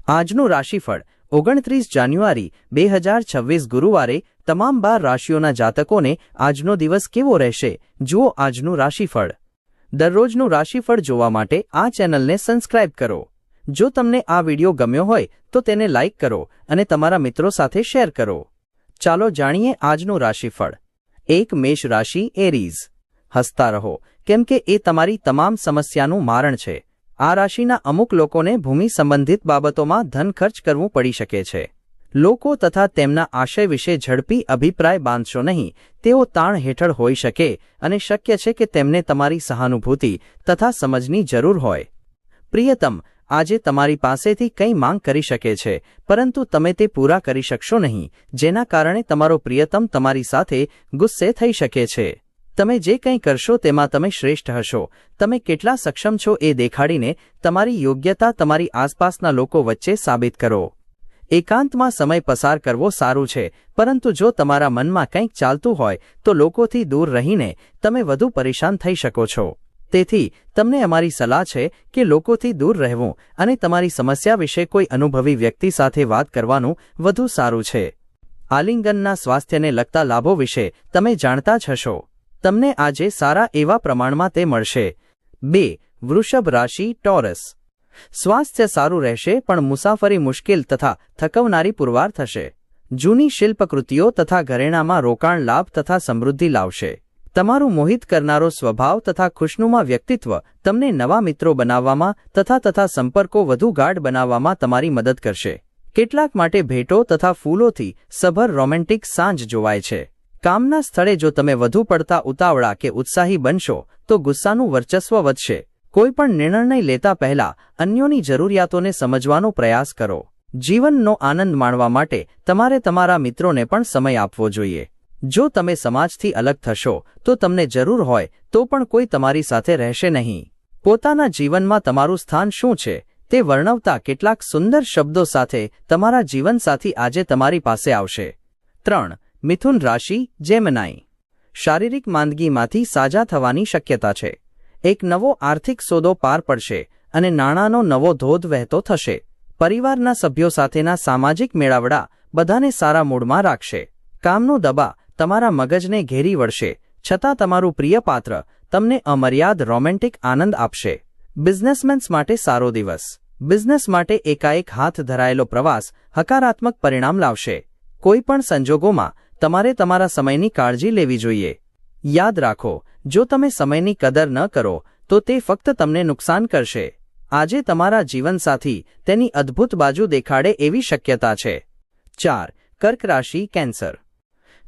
આજનું રાશિફળ 29 જાન્યુઆરી 2026 ગુરુવારે તમામ 12 રાશિઓના જાતકોને આજનો દિવસ કેવો રહેશે જુઓ આજનું રાશિફળ। દરરોજનું રાશિફળ જોવા માટે આ ચેનલને સબસ્ક્રાઇબ કરો। જો તમને આ વિડિયો ગમ્યો હોય તો તેને લાઇક કરો અને તમારા મિત્રો સાથે શેર કરો। ચાલો જાણીએ આજનું રાશિફળ। 1 મેષ રાશિ એરીઝ। હસતા રહો કેમ કે એ તમારી તમામ સમસ્યાનું મારણ છે। આ રાશિના અમુક લોકોને ભૂમિ સંબંધિત બાબતોમાં ધન ખર્ચ કરવું પડી શકે છે। લોકો તથા તેમના આશય વિશે ઝડપી અભિપ્રાય બાંધશો નહીં। તેઓ તાણ હેઠળ હોઈ શકે અને શક્ય છે કે તેમને તમારી સહાનુભૂતિ તથા સમજની જરૂર હોય। પ્રિયતમ આજે તમારી પાસેથી કંઈ માંગ કરી શકે છે પરંતુ તમે તે પૂરા કરી શકશો નહીં, જેના કારણે તમારો પ્રિયતમ તમારી સાથે ગુસ્સે થઈ શકે છે। તમે જે કંઈ કરશો તેમાં તમે શ્રેષ્ઠ હશો। તમે કેટલા સક્ષમ છો એ દેખાડીને તમારી યોગ્યતા તમારી આસપાસના લોકો વચ્ચે સાબિત કરો। એકાંતમાં સમય પસાર કરવો સારું છે, પરંતુ જો તમારા મનમાં કંઈક ચાલતું હોય તો લોકોથી દૂર રહીને તમે વધુ પરેશાન થઈ શકો છો। તેથી તમને અમારી સલાહ છે કે લોકોથી દૂર રહેવું અને તમારી સમસ્યા વિશે કોઈ અનુભવી વ્યક્તિ સાથે વાત કરવાનું વધુ સારું છે। આલિંગનના સ્વાસ્થ્યને લગતા લાભો વિશે તમે જાણતા જ હશો। તમને આજે સારા એવા પ્રમાણમાં તે મળશે। 2 વૃષભ રાશિ ટોરસ। સ્વાસ્થ્ય સારું રહેશે પણ મુસાફરી મુશ્કેલ તથા થકવનારી પુરવાર થશે। જૂની શિલ્પકૃતિઓ તથા ઘરેણામાં રોકાણ લાભ તથા સમૃદ્ધિ લાવશે। તમારું મોહિત કરનારો સ્વભાવ તથા ખુશનુમા વ્યક્તિત્વ તમને નવા મિત્રો બનાવવામાં તથા સંપર્કો વધુ ગાઢ બનાવવામાં તમારી મદદ કરશે। કેટલાક માટે ભેટો તથા ફૂલોથી સભર રોમેન્ટિક સાંજ જોવાય છે। કામના સ્થળે જો તમે વધુ પડતા ઉતાવળા કે ઉત્સાહી બનશો તો ગુસ્સાનું વર્ચસ્વ વધશે। કોઈ પણ નિર્ણય લેતા પહેલા અન્યોની જરૂરિયાતોને સમજવાનો પ્રયાસ કરો। જીવનનો આનંદ માણવા માટે તમારે તમારા મિત્રોને પણ સમય આપવો જોઈએ। જો તમે સમાજથી અલગ થશો તો તમને જરૂર હોય તો પણ કોઈ તમારી સાથે રહેશે નહીં। પોતાના જીવનમાં તમારું સ્થાન શું છે તે વર્ણવતા કેટલાક સુંદર શબ્દો સાથે તમારા જીવનસાથી આજે તમારી પાસે આવશે। 3 મિથુન રાશિ જેમિનાઈ। શારીરિક માંદગીમાંથી સાજા થવાની શક્યતા છે। એક નવો આર્થિક સોદો પાર પડશે અને નાણાંનો નવો ધોધ વહેતો થશે। પરિવારના સભ્યો સાથેના સામાજિક મેળાવડા બધાને સારા મૂડમાં રાખશે। કામનો દબાવ તમારા મગજને ઘેરી વળશે, છતાં તમારું પ્રિય પાત્ર તમને અમર્યાદ રોમેન્ટિક આનંદ આપશે। બિઝનેસમેન્સ માટે સારો દિવસ। બિઝનેસ માટે એકાએક હાથ ધરાયેલો પ્રવાસ હકારાત્મક પરિણામ લાવશે। કોઈ પણ સંજોગોમાં તમારે તમારા સમયની કાળજી લેવી જોઈએ। યાદ રાખો, જો તમે સમયની કદર ન કરો તો તે ફક્ત તમને નુકસાન કરશે। આજે તમારા જીવનસાથી તેની અદ્ભુત બાજુ દેખાડે એવી શક્યતા છે। 4 કર્ક રાશિ કેન્સર।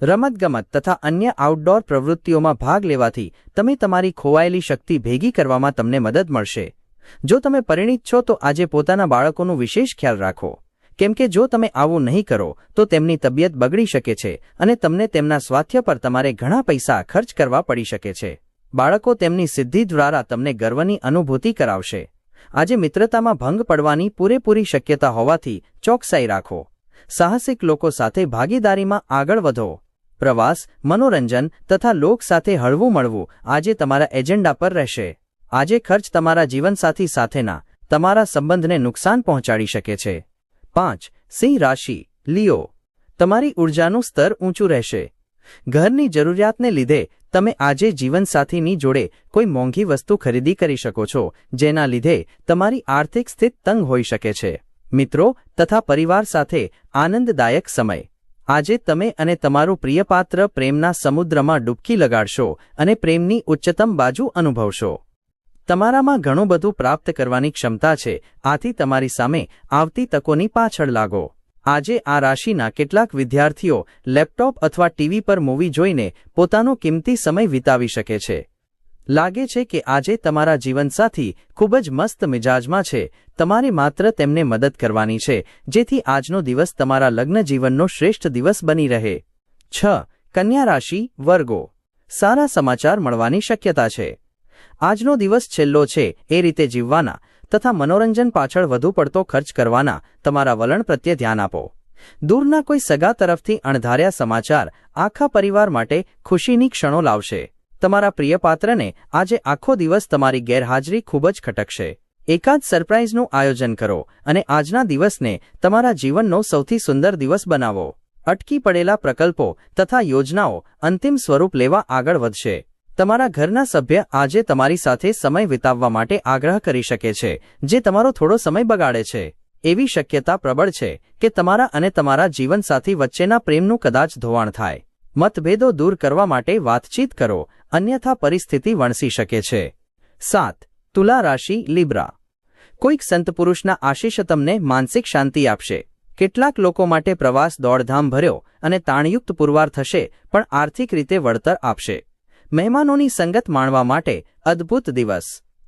રમતગમત તથા અન્ય આઉટડોર પ્રવૃત્તિઓમાં ભાગ લેવાથી તમે તમારી ખોવાયેલી શક્તિ ભેગી કરવામાં તમને મદદ મળશે। જો તમે પરિણીત છો તો આજે પોતાના બાળકોનું વિશેષ ખ્યાલ રાખો, કેમ કે જો તમે આવું નહીં કરો તો તેમની તબિયત બગડી શકે છે અને તમને તેમના સ્વાસ્થ્ય પર તમારે ઘણા પૈસા ખર્ચ કરવા પડી શકે છે। બાળકો તેમની સિદ્ધિ દ્વારા તમને ગર્વની અનુભૂતિ કરાવશે। આજે મિત્રતામાં ભંગ પડવાની પૂરેપૂરી શક્યતા હોવાથી ચોકસાઈ રાખો। સાહસિક લોકો સાથે ભાગીદારીમાં આગળ વધો। પ્રવાસ, મનોરંજન તથા લોક સાથે હળવું મળવું આજે તમારા એજન્ડા પર રહેશે। આજે ખર્ચ તમારા જીવનસાથી સાથેના તમારા સંબંધને નુકસાન પહોંચાડી શકે છે। 5 સિંહ રાશિ લિયો। તમારી ઊર્જાનું સ્તર ઊંચું રહેશે। ઘરની જરૂરિયાતને લીધે તમે આજે જીવનસાથીની જોડે કોઈ મોંઘી વસ્તુ ખરીદી કરી શકો છો, જેના લીધે તમારી આર્થિક સ્થિતિ તંગ હોઈ શકે છે। મિત્રો તથા પરિવાર સાથે આનંદદાયક સમય। આજે તમે અને તમારું પ્રિયપાત્ર પ્રેમના સમુદ્રમાં ડૂબકી લગાડશો અને પ્રેમની ઉચ્ચતમ બાજુ અનુભવશો। તમારામાં ઘણું બધું પ્રાપ્ત કરવાની ક્ષમતા છે, આથી તમારી સામે આવતી તકોની પાછળ લાગો। આજે આ રાશિના કેટલાક વિદ્યાર્થીઓ લેપટોપ અથવા ટીવી પર મૂવી જોઈને પોતાનો કિંમતી સમય વિતાવી શકે છે। લાગે છે કે આજે તમારા જીવનસાથી ખૂબ જ મસ્ત મિજાજમાં છે। તમારે માત્ર તેમને મદદ કરવાની છે જેથી આજનો દિવસ તમારા લગ્ન જીવનનો શ્રેષ્ઠ દિવસ બની રહે। 6 કન્યા રાશિ વર્ગો। સારા સમાચાર મળવાની શક્યતા છે। આજનો દિવસ છેલ્લો છે એ રીતે જીવવાના તથા મનોરંજન પાછળ વધુ પડતો ખર્ચ કરવાના તમારા વલણ પ્રત્યે ધ્યાન આપો। દૂરના કોઈ સગા તરફથી અણધાર્યા સમાચાર આખા પરિવાર માટે ખુશીની ક્ષણો લાવશે। તમારા પ્રિય પાત્રને આજે આખો દિવસ તમારી ગેરહાજરી ખૂબ જ ખટકશે। એકાદ સરપ્રાઇઝનું આયોજન કરો અને આજના દિવસને તમારા જીવનનો સૌથી સુંદર દિવસ બનાવો. અટકી પડેલા પ્રકલ્પો તથા યોજનાઓ અંતિમ સ્વરૂપ લેવા આગળ વધશે. તમારા ઘરના સભ્ય આજે તમારી સાથે સમય વિતાવવા માટે આગ્રહ કરી શકે છે, જે તમારો થોડો સમય બગાડે છે. એવી શક્યતા પ્રબળ છે કે તમારા અને તમારા જીવનસાથી વચ્ચેના પ્રેમનું કદાચ ધોવાણ થાય. મતભેદો દૂર કરવા માટે વાતચીત કરો, અન્યથા પરિસ્થિતિ વણસી શકે છે. 7. તુલા રાશિ લિબ્રા. કોઈક સંતપુરુષના આશીષ તમને માનસિક શાંતિ આપશે. કેટલાક લોકો માટે પ્રવાસ દોડધામ ભર્યો અને તાણયુક્ત પુરવાર થશે, પણ આર્થિક રીતે વળતર આપશે. મહેમાનોની સંગત માણવા માટે અદ્ભુત દિવસ.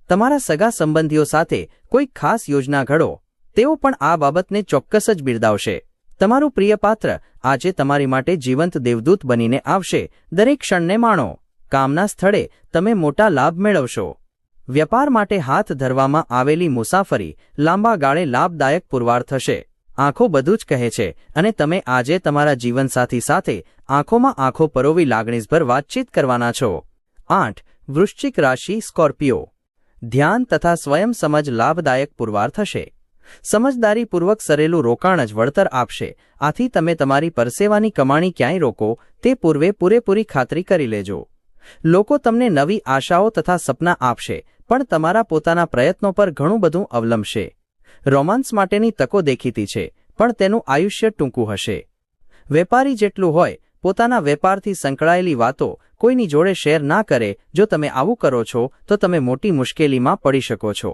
તમારા સગા સંબંધીઓ સાથે કોઈક ખાસ યોજના ઘડો, તેઓ પણ આ બાબતને ચોક્કસ જ બિરદાવશે. તમારું પ્રિય પાત્ર આજે તમારી માટે જીવંત દેવદૂત બનીને આવશે. દરેક ક્ષણને માણો. કામના સ્થળે તમે મોટા લાભ મેળવશો. વ્યાપાર માટે હાથ ધરવામાં આવેલી મુસાફરી લાંબા ગાળે લાભદાયક પુરવાર થશે. આંખો બધું જ કહે છે અને તમે આજે તમારા જીવનસાથી સાથે આંખોમાં આંખો પરોવી લાગણીસભર વાતચીત કરવાના છો. 8. વૃશ્ચિક રાશિ સ્કોર્પિયો. ધ્યાન તથા સ્વયં સમજ લાભદાયક પુરવાર થશે. સમજદારીપૂર્વક સરેલું રોકાણ જ વળતર આપશે. આથી તમે તમારી પરસેવાની કમાણી ક્યાંય રોકો તે પૂર્વે પૂરેપૂરી ખાતરી કરી લેજો. લોકો તમને નવી આશાઓ તથા સપના આપશે, પણ તમારા પોતાના પ્રયત્નો પર ઘણું બધું અવલંબશે. રોમાન્સ માટેની તકો દેખીતી છે, પણ તેનું આયુષ્ય ટૂંકું હશે. વેપારી જેટલું હોય પોતાના વેપારથી સંકળાયેલી વાતો કોઈની જોડે શેર ના કરે. જો તમે આવું કરો છો તો તમે મોટી મુશ્કેલીમાં પડી શકો છો.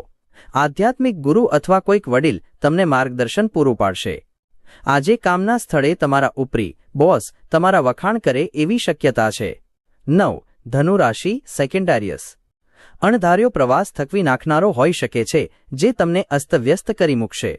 આધ્યાત્મિક ગુરુ અથવા કોઈક વડીલ તમને માર્ગદર્શન પૂરું પાડશે. આજે કામના સ્થળે તમારા ઉપરી બોસ તમારા વખાણ કરે એવી શક્યતા છે. 9. ધનુ રાશિ સેકન્ડારિયસ. અણધાર્યો પ્રવાસ થકવી નાખનારો હોઈ શકે છે, જે તમને અસ્તવ્યસ્ત કરી મૂકશે.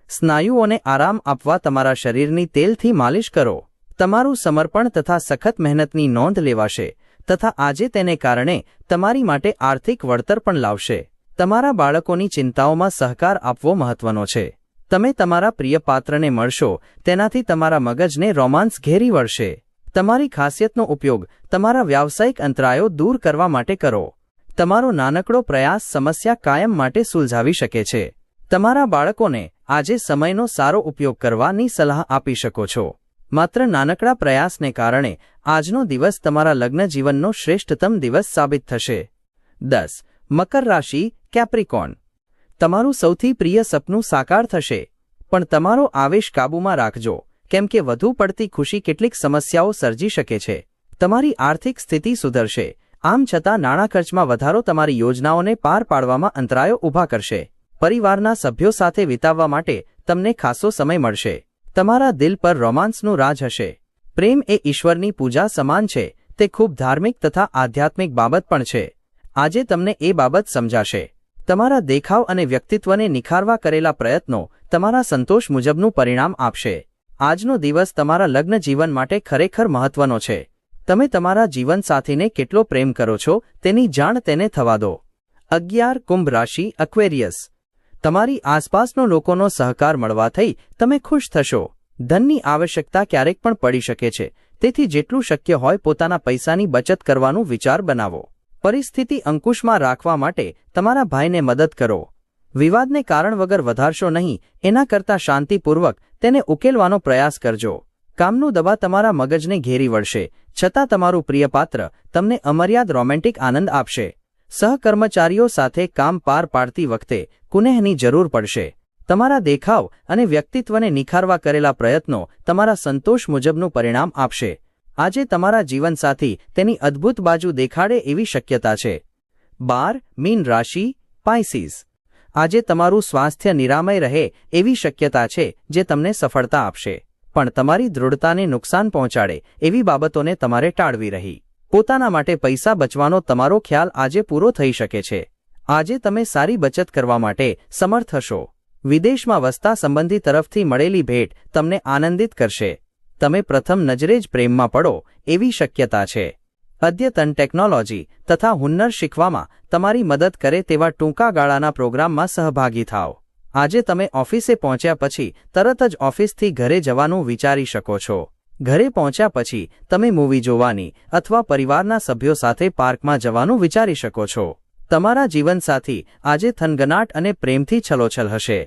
સ્નાયુઓને આરામ આપવા તમારા શરીરની તેલથી માલિશ કરો. તમારું સમર્પણ તથા સખત મહેનતની નોંધ લેવાશે, તથા આજે તેને કારણે તમારી માટે આર્થિક વળતર પણ લાવશે. તમારા બાળકોની ચિંતાઓમાં સહકાર આપવો મહત્વનો છે. તમે તમારા પ્રિય પાત્રને મળશો, તેનાથી તમારા મગજને રોમાન્સ ઘેરી વળશે. તમારી ખાસિયતનો ઉપયોગ તમારા વ્યાવસાયિક અંતરાયો દૂર કરવા માટે કરો. તમારો નાનકડો પ્રયાસ સમસ્યા કાયમ માટે સુલઝાવી શકે છે. તમારા બાળકોને આજે સમયનો સારો ઉપયોગ કરવાની સલાહ આપી શકો છો. માત્ર નાનકડા પ્રયાસને કારણે આજનો દિવસ તમારા લગ્ન જીવનનો શ્રેષ્ઠતમ દિવસ સાબિત થશે. 10. મકર રાશિ કેપ્રિકોર્ન. તમારું સૌથી પ્રિય સપનું સાકાર થશે, પણ તમારો આવેશ કાબૂમાં રાખજો, કેમ કે વધુ પડતી ખુશી કેટલીક સમસ્યાઓ સર્જી શકે છે. તમારી આર્થિક સ્થિતિ સુધરશે. આમ છતાં નાણાં ખર્ચમાં વધારો તમારી યોજનાઓને પાર પાડવામાં અંતરાયો ઊભા કરશે. પરિવારના સભ્યો સાથે વિતાવવા માટે તમને ખાસો સમય મળશે. તમારા દિલ પર રોમાન્સનું રાજ હશે. પ્રેમ એ ઈશ્વરની પૂજા સમાન છે. તે ખૂબ ધાર્મિક તથા આધ્યાત્મિક બાબત પણ છે. આજે તમને એ બાબત સમજાશે. તમારા દેખાવ અને વ્યક્તિત્વને નિખારવા કરેલા પ્રયત્નો તમારા સંતોષ મુજબનું પરિણામ આપશે. આજનો દિવસ તમારા લગ્ન જીવન માટે ખરેખર મહત્વનો છે. તમે તમારા જીવનસાથીને કેટલો પ્રેમ કરો છો તેની જાણ તેને થવા દો. 11. કુંભ રાશિ અક્વેરિયસ. તમારી આસપાસનો લોકોનો સહકાર મળવાથી તમે ખુશ થશો. ધનની આવશ્યકતા ક્યારેક પણ પડી શકે છે, તેથી જેટલું શક્ય હોય પોતાના પૈસાની બચત કરવાનું વિચાર બનાવો. પરિસ્થિતિ અંકુશમાં રાખવા માટે તમારા ભાઈને મદદ કરો. વિવાદને કારણ વગર વધારશો નહીં, એના કરતાં શાંતિપૂર્વક તેને ઉકેલવાનો પ્રયાસ કરજો. કામનું દબાણ તમારા મગજને ઘેરી વળશે, છતાં તમારું પ્રિય પાત્ર તમને અમર્યાદ રોમેન્ટિક આનંદ આપશે. સહકર્મચારીઓ સાથે કામ પાર પાડતી વખતે કુનેહની જરૂર પડશે. તમારા દેખાવ અને વ્યક્તિત્વને નિખારવા કરેલા પ્રયત્નો તમારા સંતોષ મુજબનું પરિણામ આપશે. આજે તમારા જીવનસાથી તેની અદ્ભુત બાજુ દેખાડે એવી શક્યતા છે. 12. મીન રાશિ પાઇસીસ. આજે તમારું સ્વાસ્થ્ય નિરામય રહે એવી શક્યતા છે, જે તમને સફળતા આપશે. પણ તમારી દૃઢતાને નુકસાન પહોંચાડે એવી બાબતોને તમારે ટાળવી રહી. પોતાના માટે પૈસા બચવાનો તમારો ખ્યાલ આજે પૂરો થઈ શકે છે. આજે તમે સારી બચત કરવા માટે સમર્થ હશો. વિદેશમાં વસતા સંબંધી તરફથી મળેલી ભેટ તમને આનંદિત કરશે. તમે પ્રથમ નજરે જ પ્રેમમાં પડો એવી શક્યતા છે. અદ્યતન ટેકનોલોજી તથા હુન્નર શીખવામાં તમારી મદદ કરે તેવા ટૂંકા ગાળાના પ્રોગ્રામમાં સહભાગી થાઓ. આજે તમે ઓફિસે પહોંચ્યા પછી તરત જ ઓફિસથી ઘરે જવાનું વિચારી શકો છો. ઘરે પહોંચ્યા પછી તમે મૂવી જોવાની અથવા પરિવારના સભ્યો સાથે પાર્કમાં જવાનું વિચારી શકો છો. તમારા જીવનસાથી આજે થનગનાટ અને પ્રેમથી છલોછલ હશે.